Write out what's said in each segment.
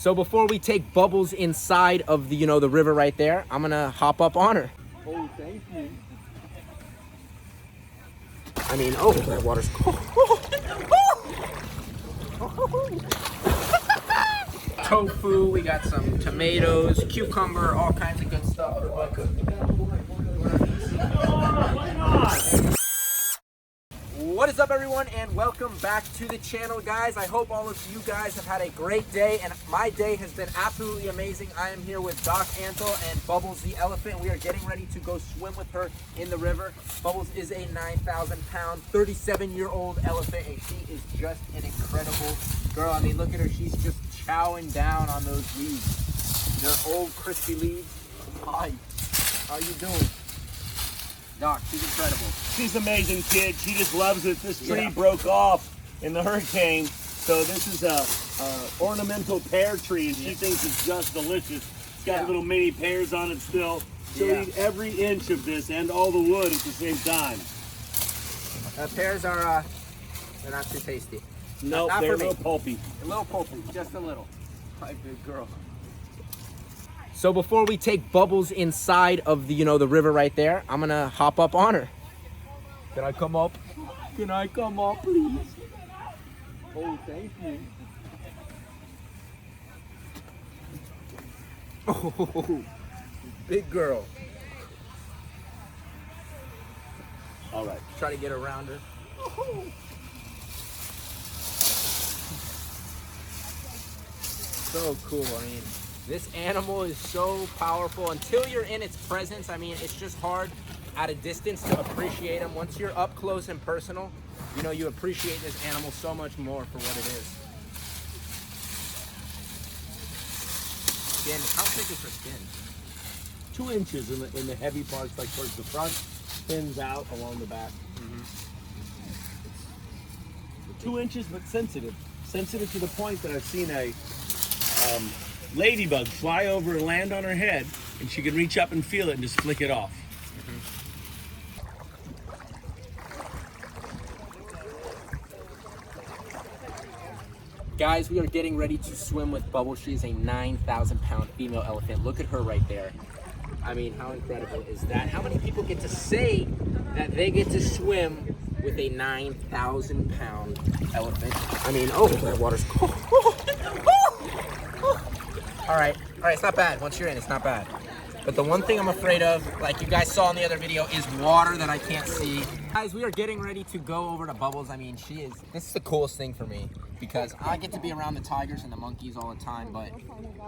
So before we take Bubbles inside of the, the river right there, I'm gonna hop up on her. Oh, thank you. I mean, oh, that water's cold. Tofu, we got some tomatoes, cucumber, all kinds of good stuff. What is up, everyone, and welcome back to the channel, guys. I hope all of you guys have had a great day, and my day has been absolutely amazing. I am here with Doc Antle and Bubbles the elephant. We are getting ready to go swim with her in the river. Bubbles is a 9,000-pound, 37-year-old elephant, and she is just an incredible girl. I mean, look at her. She's just chowing down on those leaves. They're old, crispy leaves. Hi, how are you doing? Doc, she's incredible. She's amazing, kid. She just loves it. This tree broke off in the hurricane, so this is a ornamental pear tree, and she thinks it's just delicious. It's got little mini pears on it still. She'll eat every inch of this and all the wood at the same time. Pears are, they're not too tasty. No, Not they're for a me. little pulpy. A little pulpy, just a little. My good girl. So before we take Bubbles inside of the, the river right there, I'm gonna hop up on her. Can I come up? Can I come up, please? Oh, thank you. Oh, big girl. All right. Try to get around her. So cool. I mean, this animal is so powerful. Until you're in its presence, I mean, it's just hard at a distance to appreciate them. Once you're up close and personal, you appreciate this animal so much more for what it is. Skin, how thick is her skin? 2 inches in the heavy parts, like towards the front, thins out along the back. 2 inches, but sensitive. Sensitive to the point that I've seen a ladybug fly over and land on her head, and she can reach up and feel it and just flick it off. Guys, we are getting ready to swim with Bubbles. She is a 9,000-pound female elephant. Look at her right there. I mean, how incredible is that? How many people get to say that they get to swim with a 9,000-pound elephant? I mean, oh, that water's cold. All right, it's not bad. Once you're in, it's not bad. But the one thing I'm afraid of, like you guys saw in the other video, is water that I can't see. Guys, we are getting ready to go over to Bubbles. I mean, this is the coolest thing for me because I get to be around the tigers and the monkeys all the time, but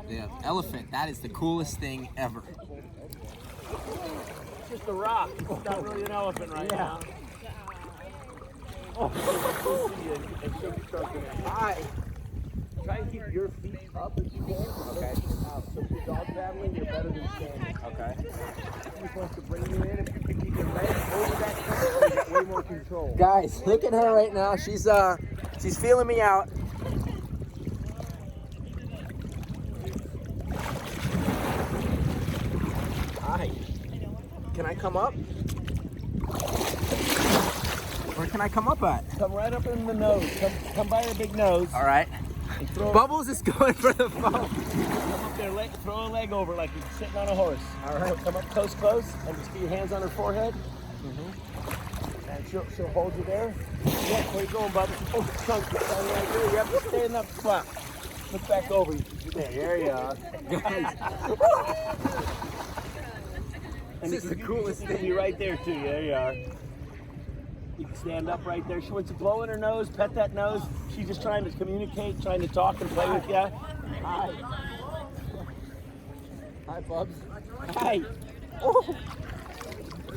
the elephant, that is the coolest thing ever. It's just a rock. It's not really an elephant right now. Hi. Try and keep your feet up as you can. Okay. So if you're dog paddling, you're better than standing. Okay. If you're supposed to bring you in, if you can keep your legs over that curve, you got way more control. Guys, look at her right now. She's feeling me out. Hi. Can I come up? Where can I come up at? Come right up in the nose. Come by her big nose. All right. Bubbles is going for the phone. Come up there, throw a leg over like you're sitting on a horse. All right. Come up close, and just get your hands on her forehead. And she'll hold you there. Yeah, where you going, Bubbles? Oh, chunk, right there. Yep, just stay in that spot. Look back over you. There you are. And This is the coolest thing. You're right there too. There you are. You can stand up right there. She wants to blow in her nose, pet that nose. She's just trying to communicate, trying to talk and play with you. Hi. Hi, Bubs. Hi. Oh.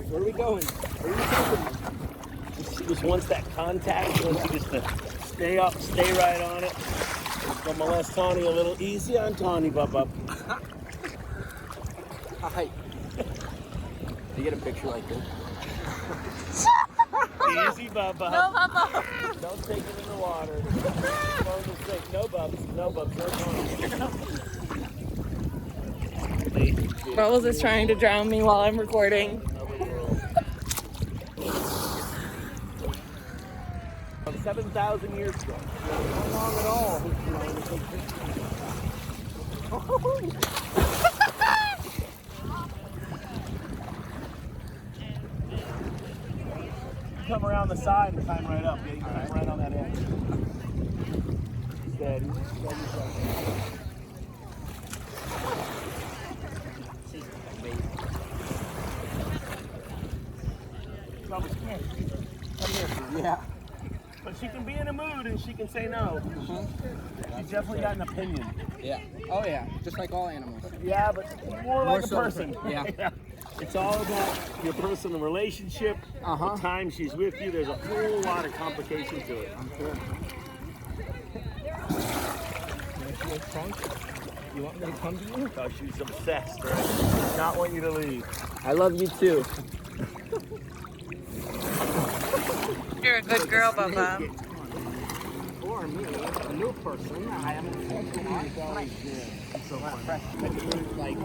Where are we going? Where are you taking me? She just wants that contact. She wants you just to stay up, stay right on it. Just molest Tawny a little. Easy on Tawny, Bub. Hi. You get a picture like this? Easy, Bubba. No, Papa. Don't take it in the water. No bubs. No bubs. No Bubbles is trying to drown me while I'm recording. 7,000 years ago. Not long at all. Come around the side and climb right up. Yeah, you climb right on that edge. Steady. She's amazing. Bubbles, come here. Come here. Yeah. But she can be in a mood and she can say no. She's definitely got an opinion. Yeah. Oh yeah. Just like all animals. Yeah, but more like a so. person. Yeah. It's all about your personal relationship, Uh-huh. the time she's with you. There's a whole lot of complications to it. I'm sure. You want me to come to you? Oh, she's obsessed, right? Does not want you to leave. I love you too. You're a good girl, Bubba. For me, a new person, I am so fresh. Like,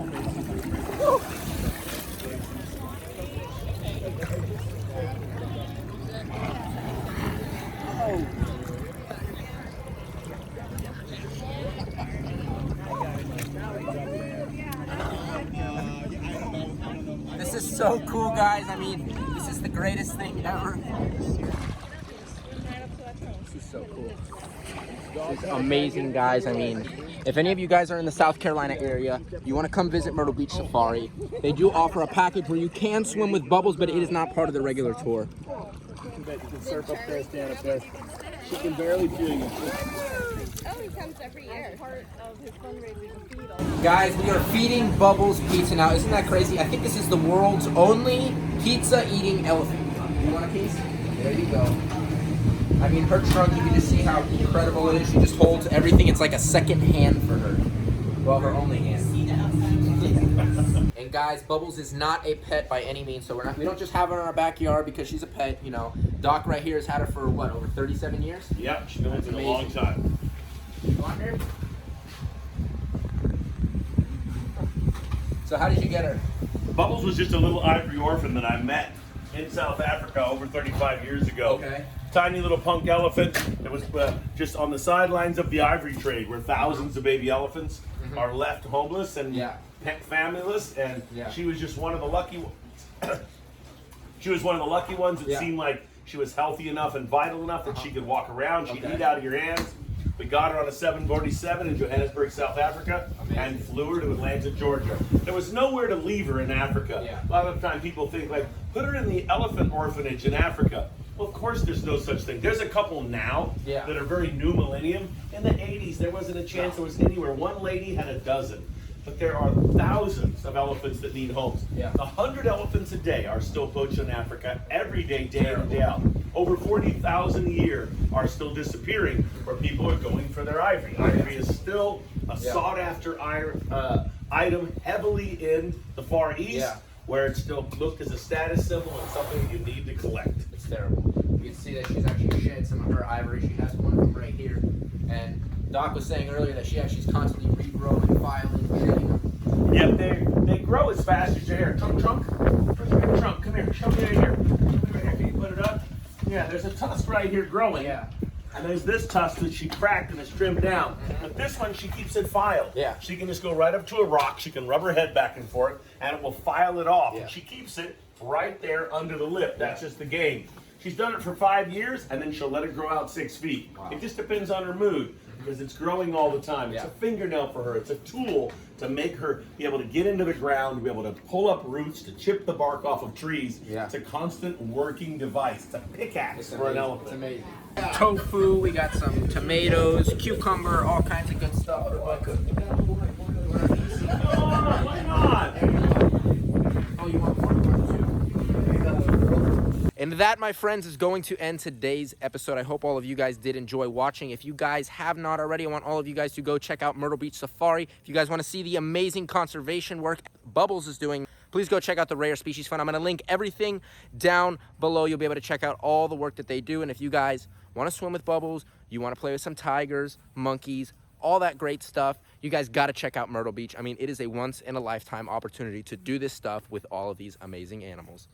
this is so cool, guys. I mean, this is the greatest thing ever. This is so cool. This is amazing, guys. I mean, if any of you guys are in the South Carolina area, you want to come visit Myrtle Beach Safari, they do offer a package where you can swim with Bubbles, but it is not part of the regular tour. You bet you can surf up there, stand up there. She can barely feel you. Oh, he comes every year. Part of his fundraising feed all Guys, we are feeding Bubbles pizza now. Isn't that crazy? I think this is the world's only pizza-eating elephant. You want a piece? There you go. I mean, her trunk, you can just see how incredible it is. She just holds everything. It's like a second hand for her. Well, her only hand. And guys, Bubbles is not a pet by any means, so we don't just have her in our backyard because she's a pet, you know. Doc right here has had her for, what, over 37 years? Yep, she's been with me a long time. Come on here. So how did you get her? Bubbles was just a little ivory orphan that I met in South Africa over 35 years ago. Okay. Tiny little punk elephant that was just on the sidelines of the ivory trade, where thousands of baby elephants are left homeless and familyless, and she was just one of the lucky ones. She was one of the lucky ones that seemed like she was healthy enough and vital enough that she could walk around. She'd eat out of your hands. We got her on a 747 in Johannesburg, South Africa, and flew her to Atlanta, Georgia. There was nowhere to leave her in Africa. A lot of the time people think, like, put her in the elephant orphanage in Africa. Well, of course there's no such thing. There's a couple now that are very new millennium. In the 80s, there wasn't a chance there was anywhere. One lady had a dozen. But there are thousands of elephants that need homes. 100 elephants a day are still poached in Africa every day, day in and day out. Over 40,000 a year are still disappearing where people are going for their ivory. Ivory is still a sought-after item heavily in the Far East, where it's still looked as a status symbol and something you need to collect. It's terrible. You can see that she's actually shed some of her ivory. She has one of them right here. And Doc was saying earlier that she's constantly regrowing, filing, shedding them. Yep, they grow as fast as your hair. Trunk. Trunk, come here. Show me right here. Can you put it up? Yeah, there's a tusk right here growing. Yeah. And there's this tusk that she cracked and is trimmed down. But this one, she keeps it filed. Yeah. She can just go right up to a rock. She can rub her head back and forth, and it will file it off. Yeah. And she keeps it right there under the lip. That's just the game. She's done it for 5 years, and then she'll let it grow out 6 feet. Wow. It just depends on her mood, because it's growing all the time. It's a fingernail for her. It's a tool to make her be able to get into the ground, to be able to pull up roots, to chip the bark off of trees. Yeah. It's a constant working device. It's a pickaxe for an elephant. It's amazing. Tofu, we got some tomatoes, cucumber, all kinds of good stuff. Oh, you want more? And that, my friends, is going to end today's episode. I hope all of you guys did enjoy watching. If you guys have not already, I want all of you guys to go check out Myrtle Beach Safari. If you guys want to see the amazing conservation work Bubbles is doing, please go check out the Rare Species Fund. I'm going to link everything down below. You'll be able to check out all the work that they do. And if you guys want to swim with Bubbles, you want to play with some tigers, monkeys, all that great stuff, you guys got to check out Myrtle Beach. I mean, it is a once-in-a-lifetime opportunity to do this stuff with all of these amazing animals.